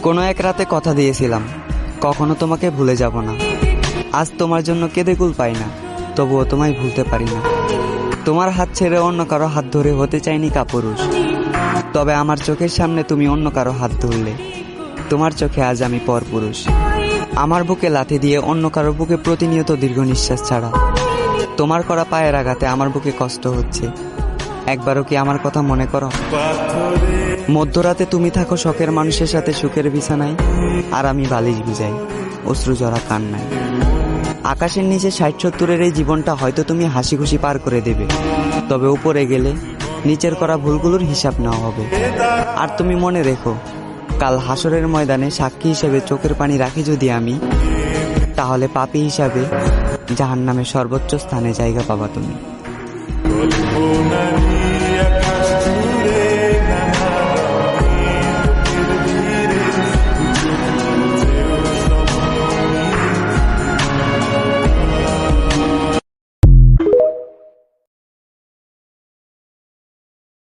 কোনো এক রাতে কথা দিয়েছিলাম, কখনো তোমাকে ভুলে যাব না। আজ তোমার জন্য কেঁদে কুল পাই না, তবুও তোমায় ভুলতে পারি না। তোমার হাত ছেড়ে অন্য কারো হাত ধরে হতে চাইনি কাপুরুষ, তবে আমার চোখের সামনে তুমি অন্য কারো হাত ধরলে। তোমার চোখে আজ আমি পরপুরুষ। আমার বুকে লাথি দিয়ে অন্য কারো বুকে প্রতিনিয়ত দীর্ঘ নিঃশ্বাস ছাড়া। তোমার করা পায়ের আঘাতে আমার বুকে কষ্ট হচ্ছে। একবারও কি আমার কথা মনে করো? মধ্যরাতে তুমি থাকো শখের মানুষের সাথে সুখের বিছানায়, আর আমি বালিশ ভিজাই অশ্রু জড়া কান্নায়। আকাশের নিচে ৬০-৭০-এর এই জীবনটা হয়তো তুমি হাসি খুশি পার করে দেবে, তবে উপরে গেলে নিচের করা ভুলগুলোর হিসাব নেওয়া হবে। আর তুমি মনে রেখো, কাল হাসরের ময়দানে সাক্ষী হিসেবে চোখের পানি রাখি যদি আমি, তাহলে পাপী হিসাবে জাহান্নামের সর্বোচ্চ স্থানে জায়গা পাবা তুমি।